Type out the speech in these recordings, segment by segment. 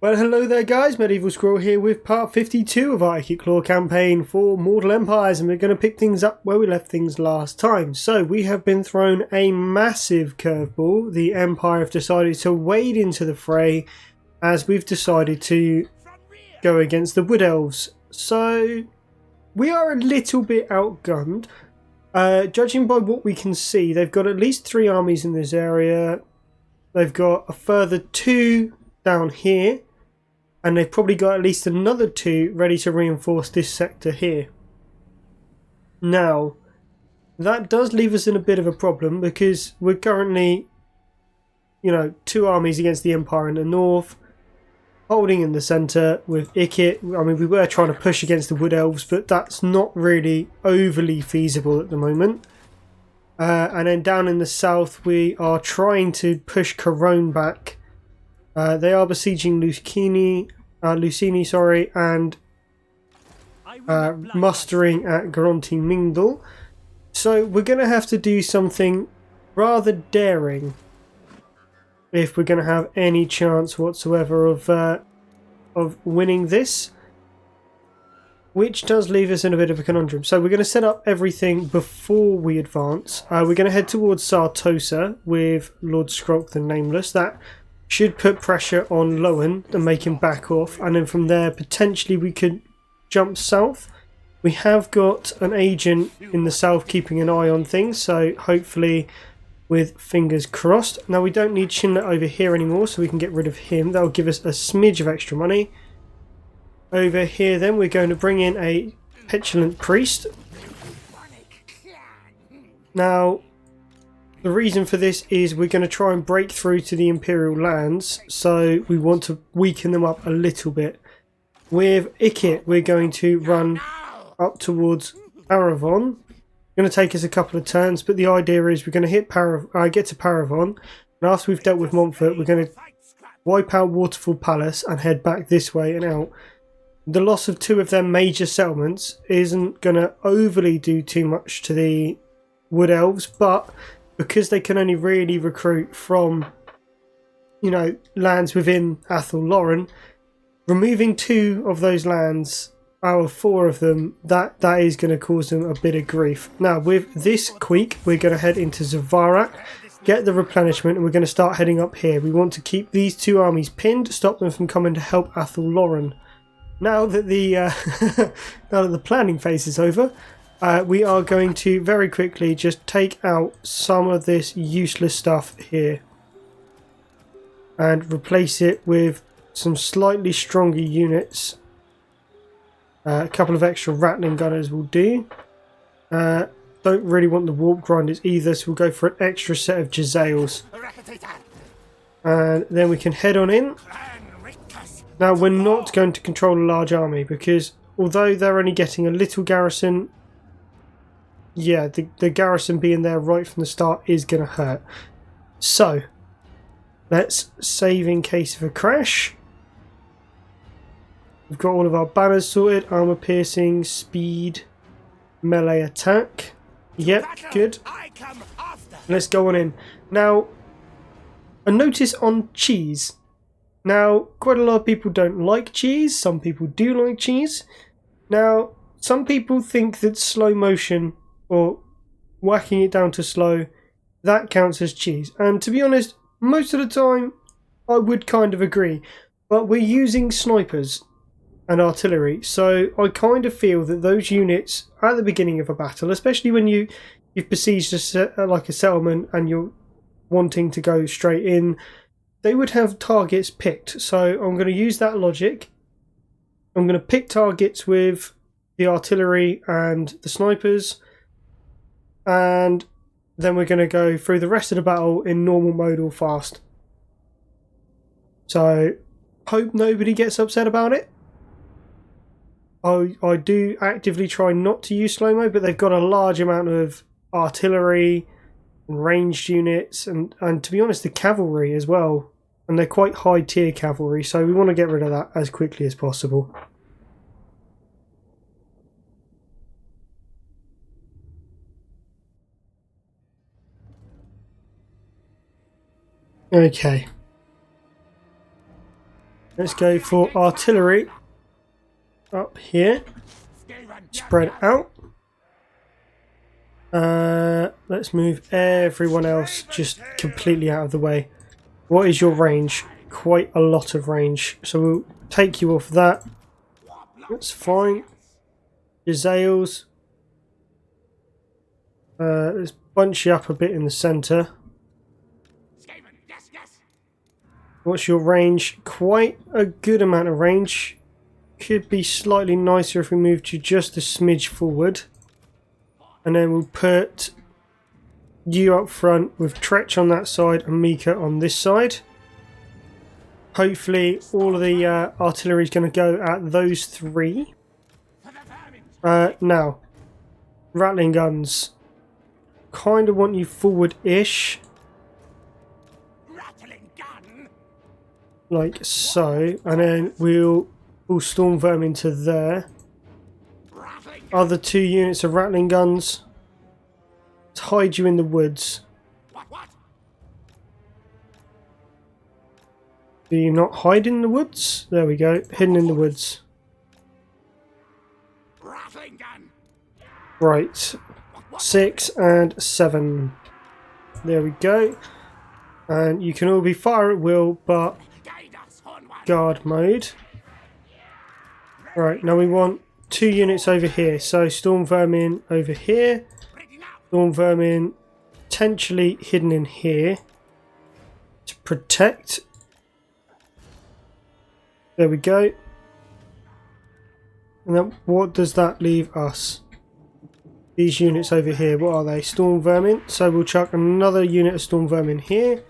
Well, hello there guys, Medieval Squirrel here with part 52 of our Ikit Claw campaign for Mortal Empires, and we're going to pick things up where we left things last time. So we have been thrown a massive curveball. The Empire have decided to wade into the fray as we've decided to go against the Wood Elves. So we are a little bit outgunned. Judging by what we can see, they've got at least 3 armies in this area. They've got a further 2 down here. And they've probably got at least another 2 ready to reinforce this sector here. Now, that does leave us in a bit of a problem because we're currently, 2 armies against the Empire in the north, holding in the centre with Ikit. I mean, we were trying to push against the Wood Elves, but that's not really overly feasible at the moment. And then down in the south, we are trying to push Corone back. They are besieging Lucini, and mustering at Gronti Mingdal. So we're going to have to do something rather daring if we're going to have any chance whatsoever of winning this, which does leave us in a bit of a conundrum. So we're going to set up everything before we advance. We're going to head towards Sartosa with Lord Skrolk the Nameless. That should put pressure on Lowen and make him back off, and then from there potentially we could jump south. We have got an agent in the south keeping an eye on things, so hopefully with fingers crossed. Now we don't need Chinlet over here anymore, so we can get rid of him. That'll give us a smidge of extra money. Over here then we're going to bring in a petulant priest. Now the reason for this is we're going to try and break through to the Imperial lands, so we want to weaken them up a little bit. With Ikit, we're going to run up towards Paravon. It's going to take us a couple of turns, but the idea is we're going to get to Paravon, and after we've dealt with Montfort, we're going to wipe out Waterfall Palace and head back this way and out. The loss of 2 of their major settlements isn't going to overly do too much to the Wood Elves, but because they can only really recruit from, lands within Athel Loren, removing 2 of those lands out of 4 of them, that is going to cause them a bit of grief. Now, with this queek, we're going to head into Zavarak, get the replenishment, and we're going to start heading up here. We want to keep these 2 armies pinned, stop them from coming to help Athel Loren. Now that the planning phase is over, we are going to very quickly just take out some of this useless stuff here and replace it with some slightly stronger units. A couple of extra rattling gunners will do. Don't really want the warp grinders either, so we'll go for an extra set of Jezzails. And then we can head on in. Now we're not going to control a large army because although they're only getting a little garrison, yeah, the garrison being there right from the start is going to hurt. So, let's save in case of a crash. We've got all of our banners sorted. Armor piercing, speed, melee attack. Yep, good. Let's go on in. Now, a notice on cheese. Now, quite a lot of people don't like cheese. Some people do like cheese. Now, some people think that slow motion or whacking it down to slow, that counts as cheese. And to be honest, most of the time I would kind of agree. But we're using snipers and artillery, so I kind of feel that those units at the beginning of a battle, especially when you've besieged a settlement and you're wanting to go straight in, they would have targets picked. So I'm going to use that logic. I'm going to pick targets with the artillery and the snipers, and then we're going to go through the rest of the battle in normal mode or fast. So, hope nobody gets upset about it. I do actively try not to use slow-mo, but they've got a large amount of artillery and ranged units, and to be honest, the cavalry as well. And they're quite high-tier cavalry, so we want to get rid of that as quickly as possible. Okay. Let's go for artillery up here. Spread out. Let's move everyone else just completely out of the way. What is your range? Quite a lot of range. So we'll take you off that. That's fine. Jezzails. Let's bunch you up a bit in the centre. What's your range? Quite a good amount of range. Could be slightly nicer if we moved you just a smidge forward. And then we'll put you up front with Tretch on that side and Mika on this side. Hopefully all of the artillery is going to go at those three. Now, rattling guns. Kind of want you forward-ish. Like so. And then we'll storm verm into there. Other 2 units of rattling guns. Let's hide you in the woods. Do you not hide in the woods? There we go. Hidden in the woods. Right. 6 and 7. There we go. And you can all be fire at will, but guard mode. Right, now we want 2 units over here. So storm vermin over here. Storm vermin potentially hidden in here to protect. There we go. And then what does that leave us? These units over here, what are they? Storm vermin. So we'll chuck another unit of storm vermin here.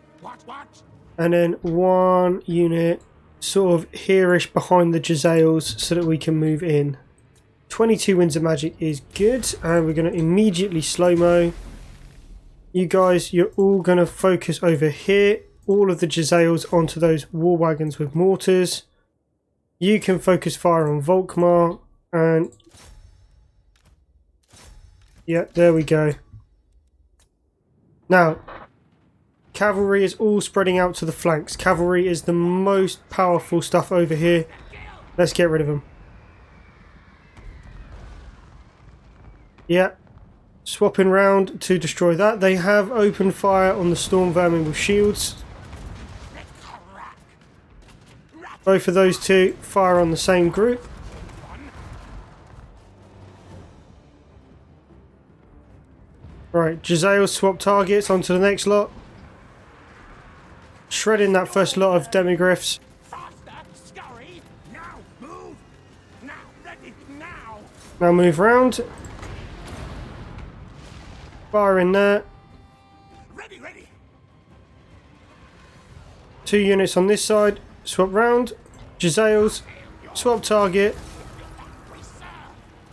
And then 1 unit sort of here-ish behind the Jezzails so that we can move in. 22 winds of magic is good. And we're going to immediately slow-mo. You guys, you're all going to focus over here. All of the Jezzails onto those war wagons with mortars. You can focus fire on Volkmar. And yeah, there we go. Now, cavalry is all spreading out to the flanks. Cavalry is the most powerful stuff over here. Let's get rid of them. Yeah, swapping round to destroy that. They have opened fire on the storm vermin with shields. Both of those 2 fire on the same group. Right, Jezzail swap targets onto the next lot. Shredding that first lot of demigryphs. Now move round. Fire in there. 2 units on this side. Swap round. Jezzails. Swap target.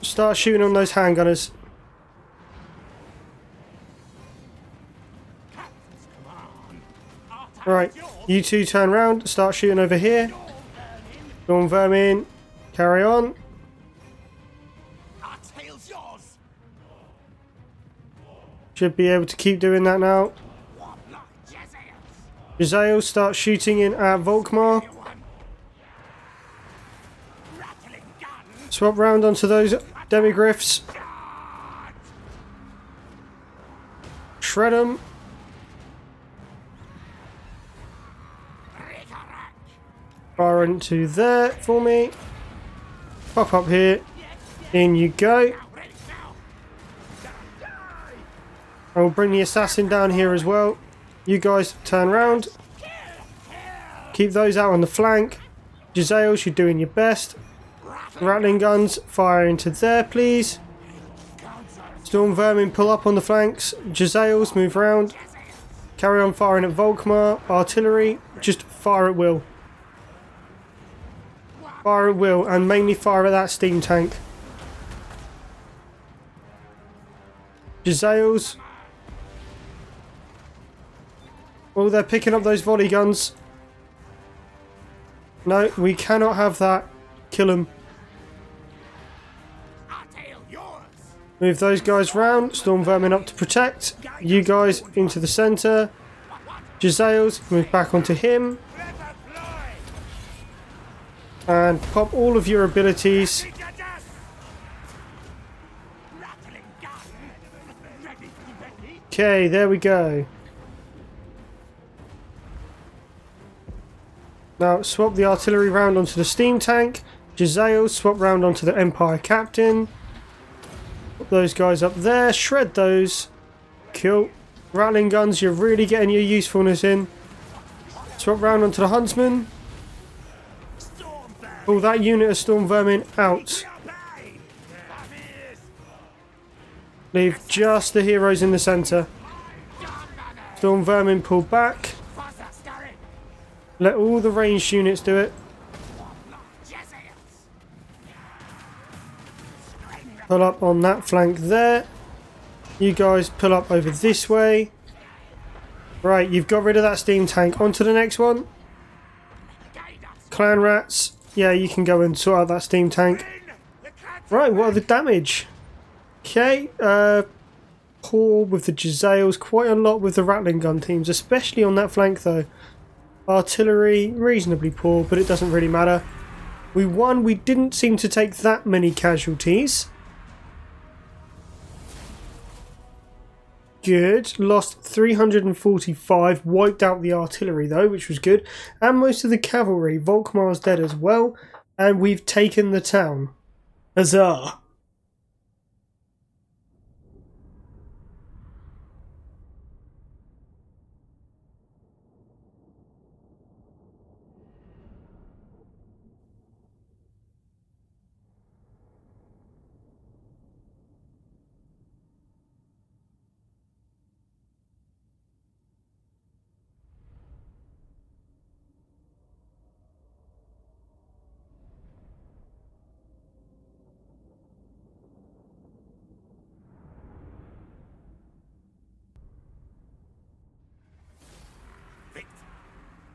Start shooting on those handgunners. Right, you 2 turn round, start shooting over here. Storm vermin, carry on. Should be able to keep doing that now. Jezzail, start shooting in at Volkmar. Swap round onto those demigryphs. Shred them. Fire into there for me. Pop up here. In you go. I will bring the assassin down here as well. You guys turn round. Keep those out on the flank. Jezzails, you're doing your best. Rattling guns, fire into there, please. Storm vermin, pull up on the flanks. Jezzails, move round. Carry on firing at Volkmar. Artillery, just fire at will. Fire at will, and mainly fire at that steam tank. Jezzails. Oh, they're picking up those volley guns. No, we cannot have that. Kill them. Move those guys round. Storm vermin up to protect. You guys into the centre. Jezzails, move back onto him. And pop all of your abilities. Okay, there we go. Now swap the artillery round onto the steam tank. Jezzail, swap round onto the Empire Captain. Put those guys up there. Shred those. Cool. Rattling guns, you're really getting your usefulness in. Swap round onto the Huntsman. Pull that unit of Storm Vermin out. Leave just the heroes in the centre. Storm Vermin pull back. Let all the ranged units do it. Pull up on that flank there. You guys pull up over this way. Right, you've got rid of that steam tank. On to the next one. Clan rats. Yeah, you can go and sort out that steam tank. Right, what are the damage? Okay, poor with the Jezzails, quite a lot with the rattling gun teams, especially on that flank though. Artillery, reasonably poor, but it doesn't really matter. We won, we didn't seem to take that many casualties. Good, lost 345, wiped out the artillery though, which was good. And most of the cavalry, Volkmar's dead as well, and we've taken the town. Huzzah!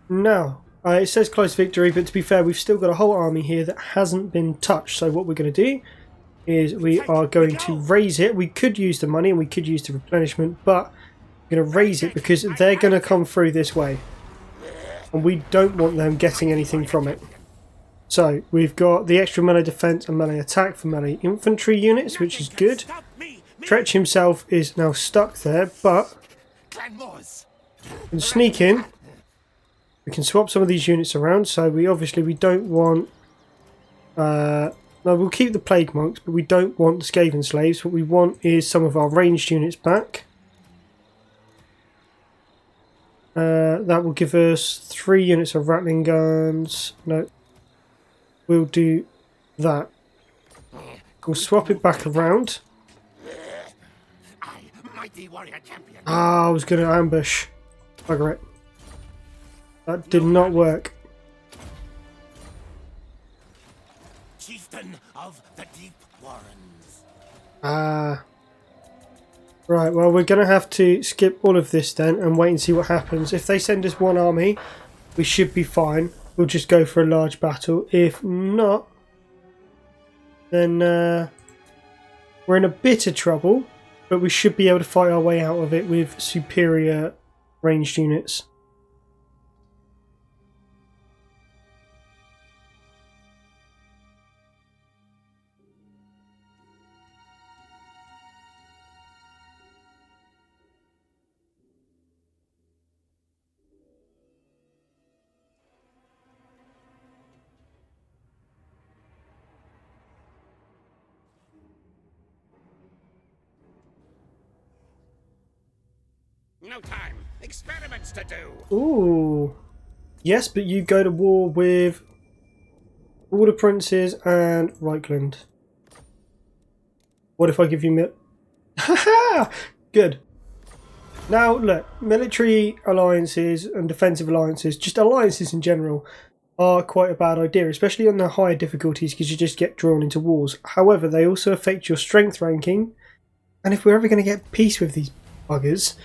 No, it says close victory, but to be fair, we've still got a whole army here that hasn't been touched. So what we're going to do is we are going to raise it. We could use the money and we could use the replenishment, but we're going to raise it because they're going to come through this way. And we don't want them getting anything from it. So we've got the extra melee defense and melee attack for melee infantry units, which is good. Tretch himself is now stuck there, but we can sneak in. We can swap some of these units around, so we don't want... no, we'll keep the Plague Monks, but we don't want the Skaven Slaves. What we want is some of our ranged units back. That will give us 3 units of Rattling Guns. No, we'll do that. We'll swap it back around. Ah, I was going to ambush. Bugger it. That did not work. Chieftain of the Deep Warrens. Ah. Right, well, we're going to have to skip all of this then and wait and see what happens. If they send us one army, we should be fine. We'll just go for a large battle. If not, then we're in a bit of trouble, but we should be able to fight our way out of it with superior ranged units. No time. Experiments to do. Ooh. Yes, but you go to war with all the princes and Reichland. What if I give you Haha! Good. Now, look, military alliances and defensive alliances, just alliances in general, are quite a bad idea, especially on the higher difficulties because you just get drawn into wars. However, they also affect your strength ranking, and if we're ever going to get peace with these buggers,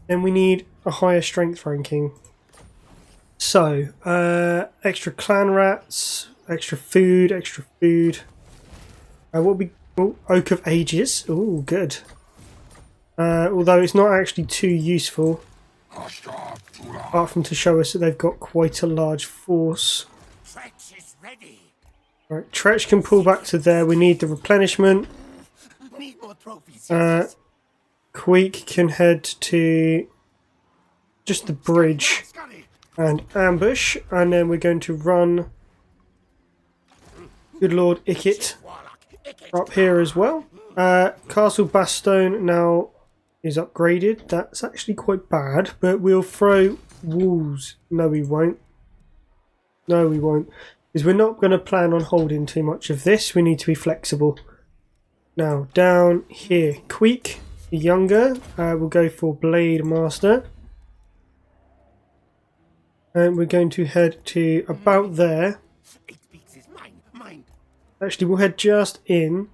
then we need a higher strength ranking. So, extra clan rats, extra food. Oak of Ages. Ooh, good. Although it's not actually too useful, apart from to show us that they've got quite a large force. ready. Right, Tretch can pull back to there. We need the replenishment. Need more trophies. Queek can head to just the bridge and ambush, and then we're going to run good Lord Ikit up here as well. Castle Bastone now is upgraded. That's actually quite bad, but we'll throw walls. No, we won't. No, we won't. Because we're not going to plan on holding too much of this. We need to be flexible. Now, down here, Queek, the younger, will go for Blade Master. And we're going to head to about there. Actually, we'll head just in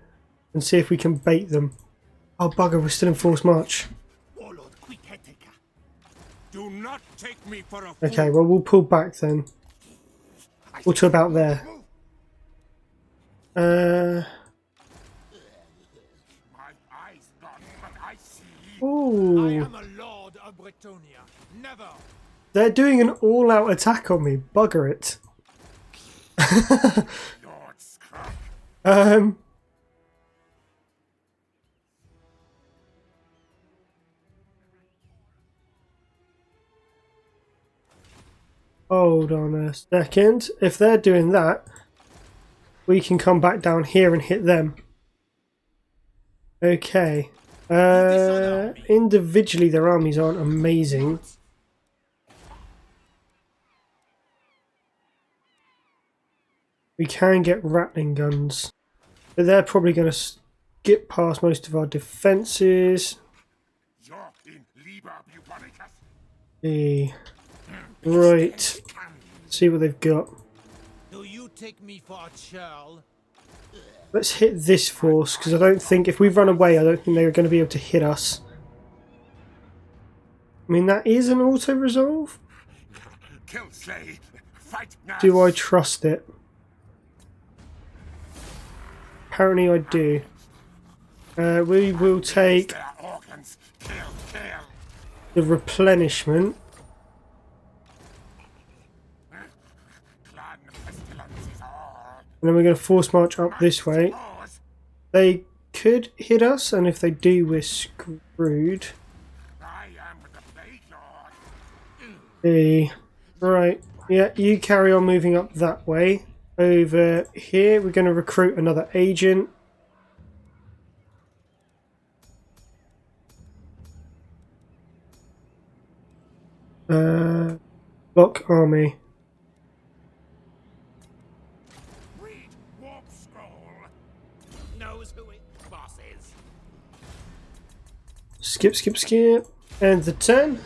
and see if we can bait them. Oh, bugger, we're still in forced march. Do not take me for a Okay, well, we'll pull back then. Or to about there. My eyes gone, but I see. Ooh. I am a lord of Bretonia. Never. They're doing an all-out attack on me. Bugger it. Lord Skryre. Hold on a second. If they're doing that, we can come back down here and hit them. Okay. Individually, their armies aren't amazing. We can get rattling guns, but they're probably going to skip past most of our defences. Right. See what they've got. Do you take me for a churl? Let's hit this force, because I don't think, if we run away, I don't think they're going to be able to hit us. I mean, that is an auto-resolve. Do I trust it? Apparently I do. We will take the replenishment. And then we're going to force march up this way. They could hit us, and if they do, we're screwed. Right, yeah, you carry on moving up that way. Over here, we're going to recruit another agent. Block army. Skip, skip, skip. And the turn.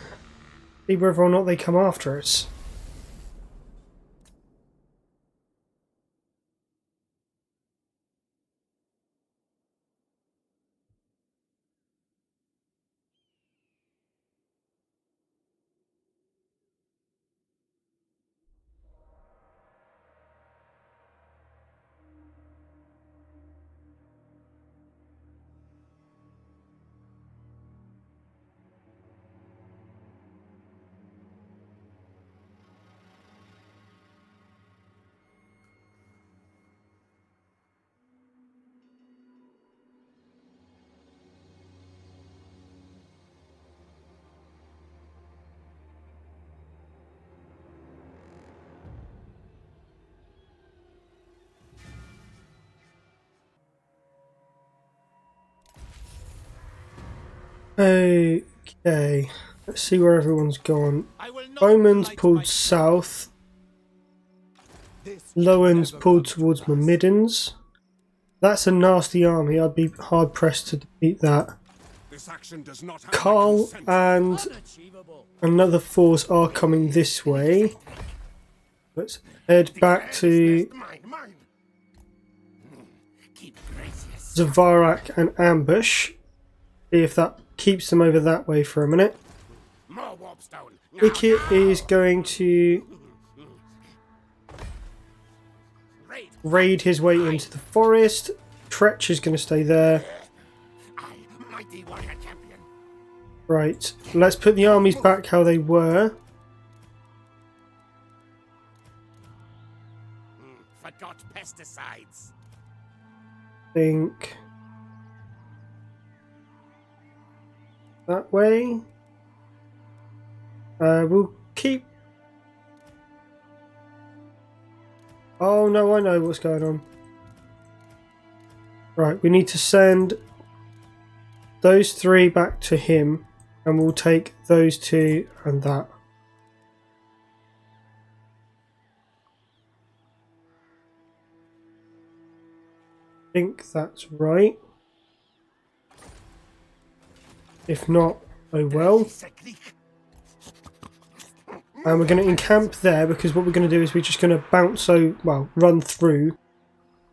See whether or not they come after us. Okay, let's see where everyone's gone. Bowman's pulled south. Lowen's pulled towards Myrmidons. That's a nasty army. I'd be hard pressed to defeat that. Carl and another force are coming this way. Let's head back to Zavarak and ambush. See if that keeps them over that way for a minute. Ikit is going to raid his way into the forest. Tretch is going to stay there. Right, let's put the armies back how they were. not pesticides. Think that way. We'll keep. Oh no, I know what's going on. Right, we need to send those 3 back to him, and we'll take those 2 and that. I think that's right. If not, oh well. And we're going to encamp there, because what we're going to do is we're just going to bounce, run through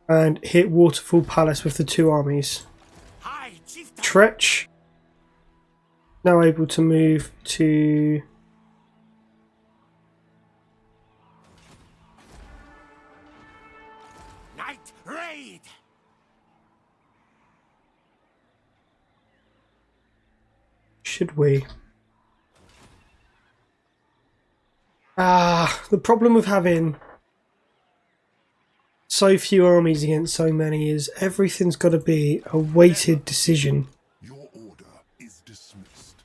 and hit Waterfall Palace with the 2 armies. Tretch, now able to move to Night raid. should we? The problem with having so few armies against so many is everything's got to be a weighted decision. Your order is dismissed.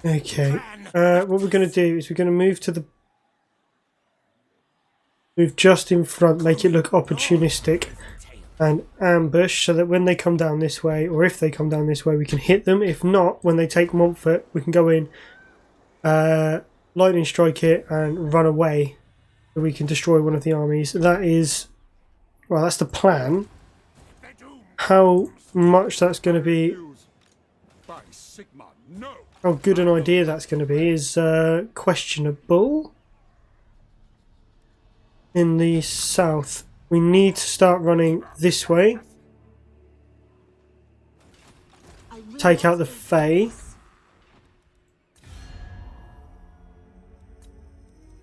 Okay, what we're going to do is we're going to move just in front, make it look opportunistic, and ambush so that when they come down this way, or if they come down this way, we can hit them. If not, when they take Montfort, we can go in, lightning strike it and run away, so we can destroy one of the armies. That is, well, that's the plan. How much that's going to be, how good an idea that's going to be is questionable. In the south, we need to start running this way. Take out the Fae.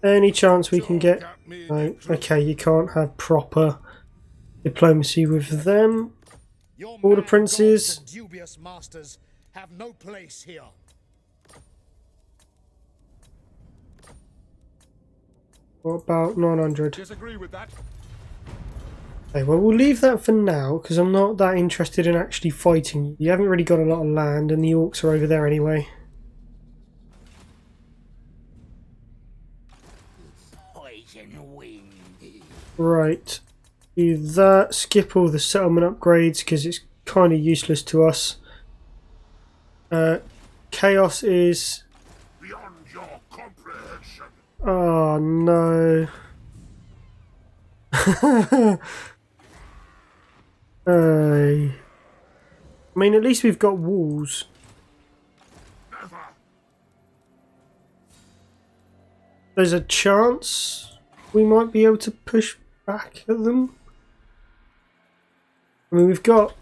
Any chance we can get... No, okay, you can't have proper diplomacy with them. Border princes. Dubious masters have no place here. What about 900? Disagree with that. Okay, well, we'll leave that for now, because I'm not that interested in actually fighting you. You haven't really got a lot of land, and the orcs are over there anyway. Right. Do that. Skip all the settlement upgrades, because it's kind of useless to us. Chaos is... Beyond your comprehension. Oh, no. I mean, at least we've got walls. Never. There's a chance we might be able to push back at them. I mean, we've got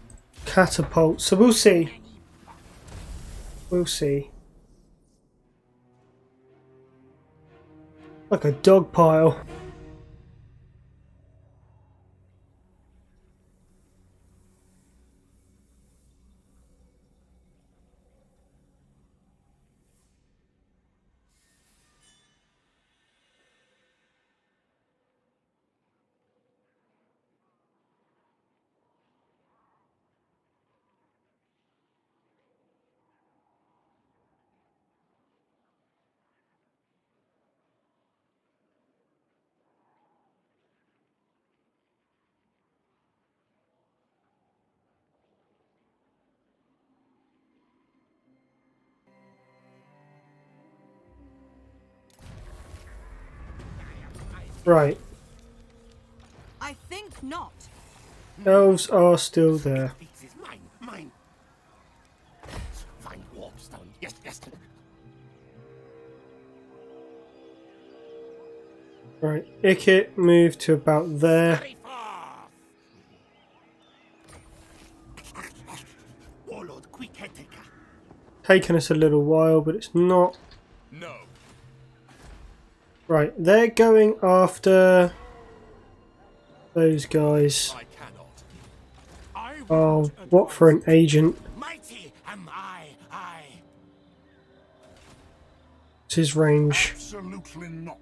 catapults, so we'll see. We'll see. Like a dog pile. Right. I think not. Elves are still there. This is mine. Find warpstone. Yes. Right. Ikit moved to about there. Warlord Quick-headed. Taken us a little while, but it's not. No. Right, they're going after those guys. I cannot. Oh, what for an agent? Mighty am I. What's his range? Absolutely not.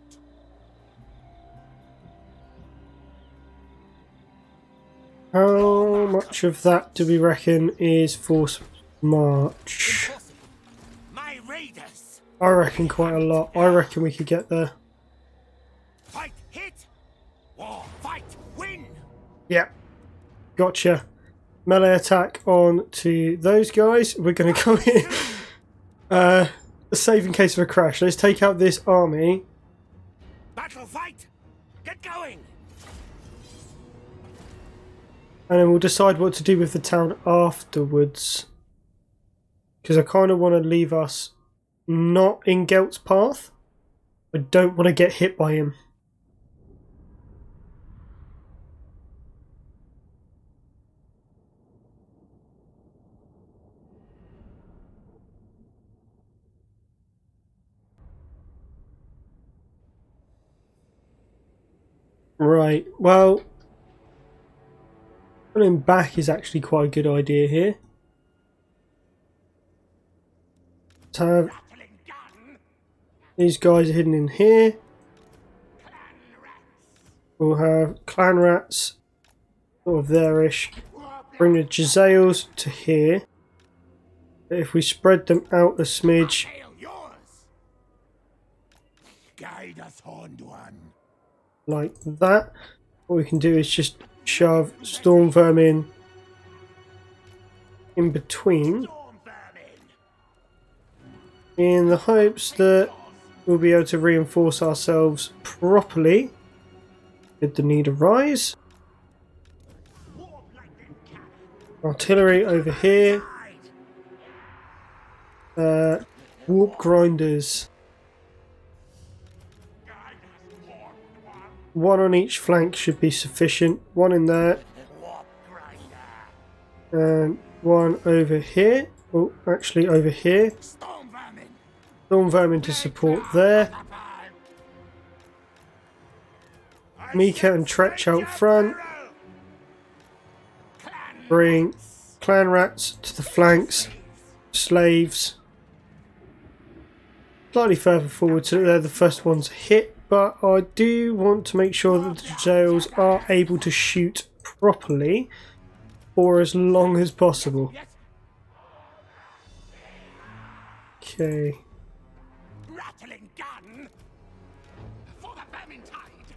How much of that do we reckon is force march? Impossible. My raiders. I reckon quite a lot. I reckon we could get there. Fight, hit. War, fight, win. Yeah, gotcha. Melee attack on to those guys. We're going to go in. Save in case of a crash. Let's take out this army. Battle, fight. Get going. And then we'll decide what to do with the town afterwards. Because I kind of want to leave us not in Gelt's path. I don't want to get hit by him. Right, well, pulling back is actually quite a good idea here. Let's have Rattling gun. these guys hidden in here. We'll have clan rats, sort of there-ish. Bring the Jezzails to here. But if we spread them out a smidge, Hail yours. Guide us, horned one. like that, what we can do is just shove storm vermin in between, Storm vermin. in the hopes that we'll be able to reinforce ourselves properly should the need arise. War blinded cannon. Artillery over here, Side. warp grinders, Guide us, horned one. one on each flank should be sufficient, one in there Warp grinder. and one over here, oh actually over here, Storm vermin. storm vermin to support there, Mika and Tretch out front, bring clan rats to the flanks, slaves slightly further forward so that they're the first ones hit, but I do want to make sure that the jails are able to shoot properly for as long as possible. Okay, Rattling gun. For the vermintide.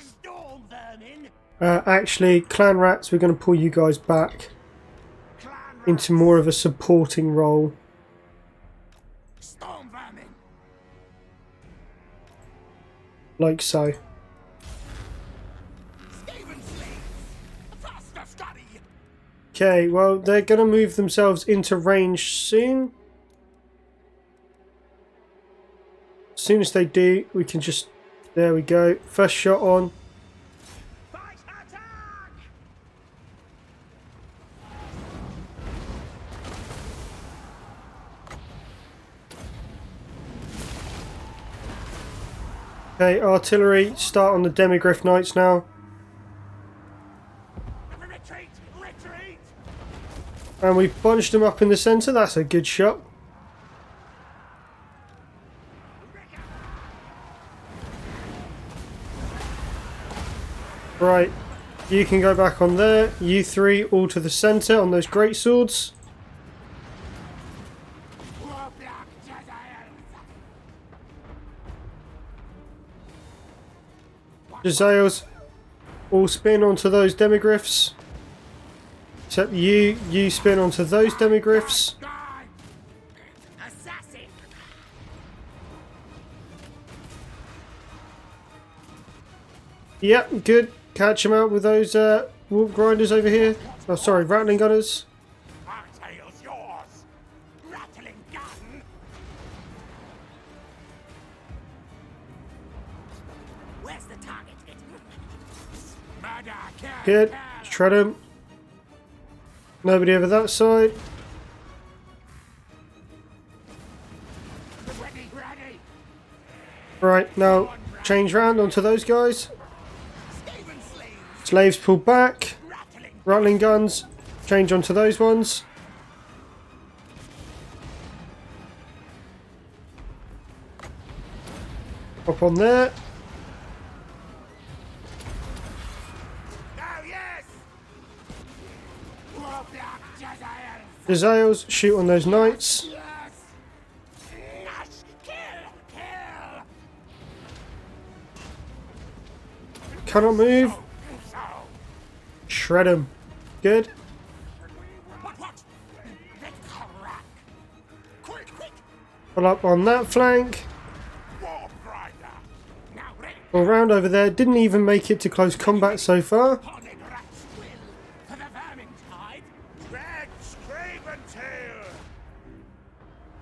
Storm vermin. actually clan rats, we're going to pull you guys back Clan into more of a supporting role. Storm vermin. Like so. Skaven slaves. Faster, Scotty. Okay, well, they're going to move themselves into range soon. As soon as they do, we can just... There we go. First shot on. Fight attack. Okay, artillery, start on the Demigryph Knights now. Retreat. Retreat. And we've bunched them up in the centre. That's a good shot. Right, you can go back on there. You three all to the centre on those great swords. War black Jezzails. Jezzails all spin onto those Demigryphs. Except you spin onto those Demigryphs. Guard. Assassin. Yep, good. Catch them out with those warp grinders over here. Oh, sorry, rattling gunners. Our tail's yours. Rattling gun. Where's the target? Murder. Good. Shred them. Nobody over that side. Ready, ready. Right, now change round onto those guys. Skaven slaves. Slaves pull back. Rattling. Rattling guns. Change onto those ones. Hop on there. Oh yeah. Jezzails, shoot on those knights. Cannot move. Shred them. Good. Pull up on that flank. All round over there. Didn't even make it to close combat so far.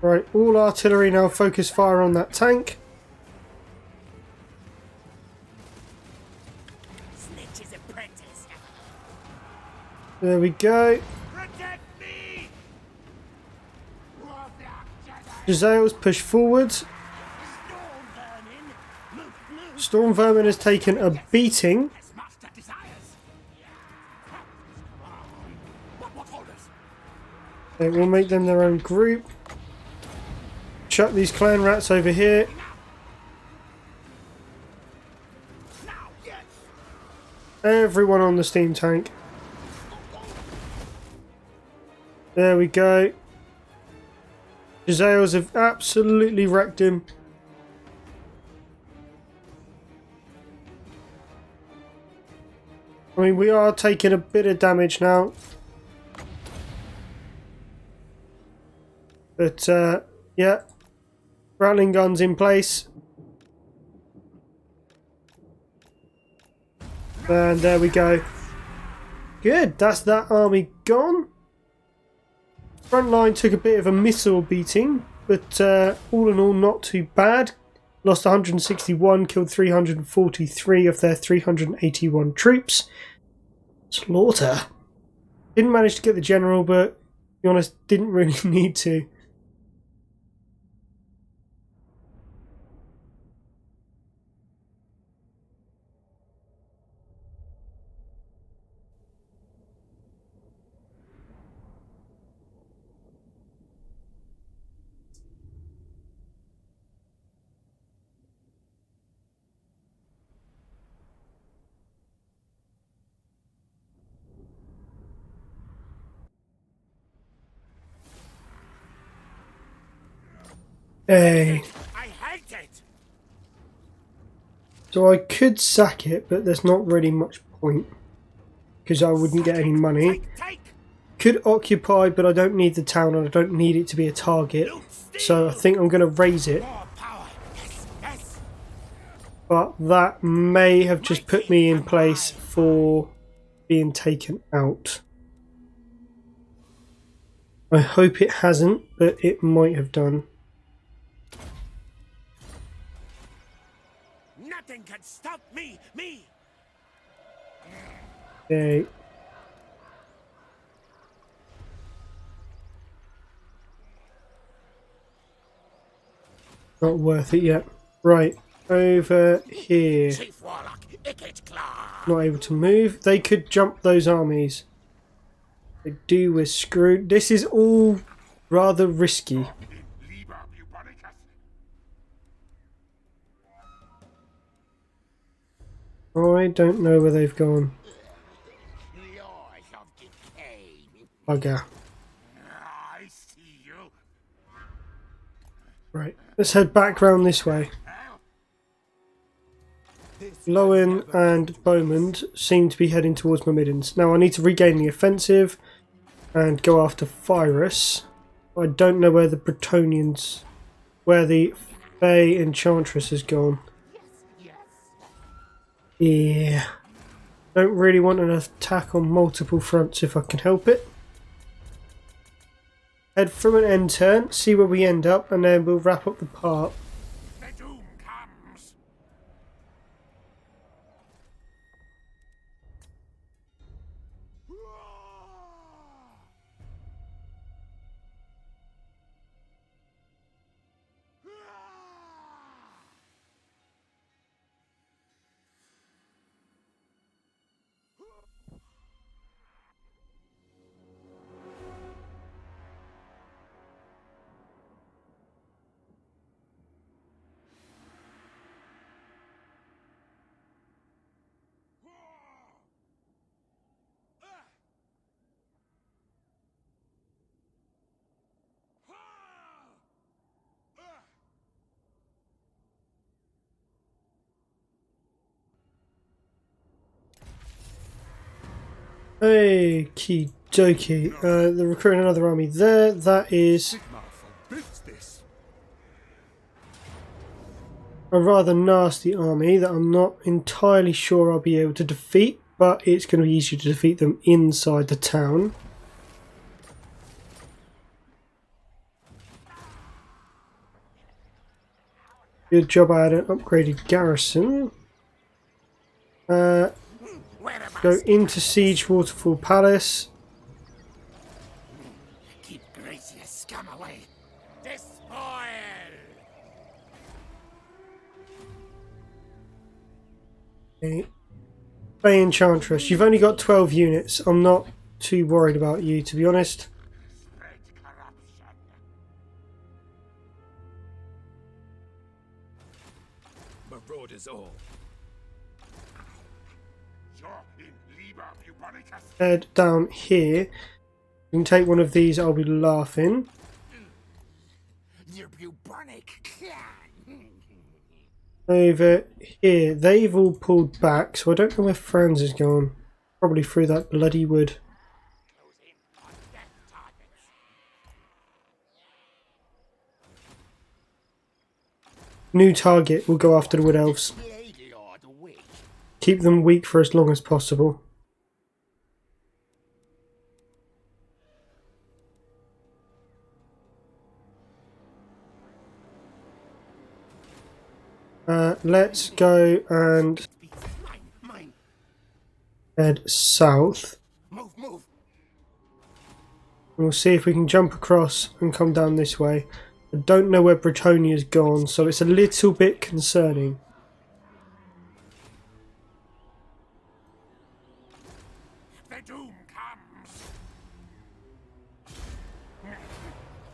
Right, all artillery now focus fire on that tank. There we go. Jezzails push forwards. Storm Vermin has taken a beating. It will make them their own group. Chuck these clan rats over here. Everyone on the steam tank. There we go. Jezzails have absolutely wrecked him. I mean, we are taking a bit of damage now. But, yeah. Rattling guns in place. And there we go. Good, that's that army gone. Front line took a bit of a missile beating, but all in all not too bad. Lost 161, killed 343 of their 381 troops. Slaughter. Didn't manage to get the general, but to be honest, didn't really need to. Hey. I hate it. So I could sack it, but there's not really much point. Because I wouldn't get any money. Could occupy, but I don't need the town and I don't need it to be a target. So I think I'm going to raise it. But that may have just put me in place for being taken out. I hope it hasn't, but it might have done. Nothing can stop me. Okay. Not worth it yet. Right, over here. Chief Warlock, Ikit Claw. Not able to move. They could jump those armies. They do, we're screwed. This is all rather risky. I don't know where they've gone. Bugger. I see you. Right, let's head back round this way. Lowen and Bowman seem to be heading towards Myrmidons. Now I need to regain the offensive and go after Phyrus. I don't know where the Bretonians, where the Fey Enchantress has gone. Yeah. Don't really want an attack on multiple fronts if I can help it. Head through an end turn, see where we end up, and then we'll wrap up the part. The doom comes. Okie dokie. They're recruiting another army there. That is a rather nasty army that I'm not entirely sure I'll be able to defeat, but it's going to be easier to defeat them inside the town. Good job I had an upgraded garrison. Go into Siege Waterfall Palace. Keep gracious scum away. Despoil! Okay. Bay Enchantress, you've only got 12 units. I'm not too worried about you, to be honest. Spread corruption. Marauders all. You're in Liber Bubonicus. Head down here. You can take one of these, I'll be laughing. You're bubonic. Over here, they've all pulled back, so I don't know where Franz is gone. Probably through that bloody wood. Close in on death targets. New target, we'll go after the Wood Elves. Lady or the witch. Keep them weak for as long as possible. Let's go and Mine. head south. Move. We'll see if we can jump across and come down this way. I don't know where Bretonia's gone, so it's a little bit concerning. The doom comes.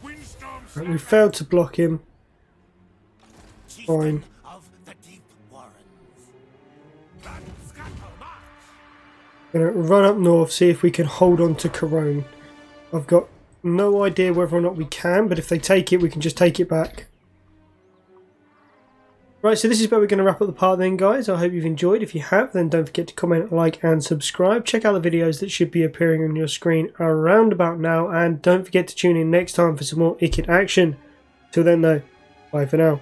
Windstorm Right, we failed to block him. Chieftain Fine. of the Deep Warrens. Blood scuttle march. Gonna run up north, see if we can hold on to Corone. I've got no idea whether or not we can, but if they take it, we can just take it back. Right, so this is where we're going to wrap up the part then, guys. I hope you've enjoyed. If you have, then don't forget to comment, like, and subscribe. Check out the videos that should be appearing on your screen around about now, and don't forget to tune in next time for some more Ikit action. Till then, though, bye for now.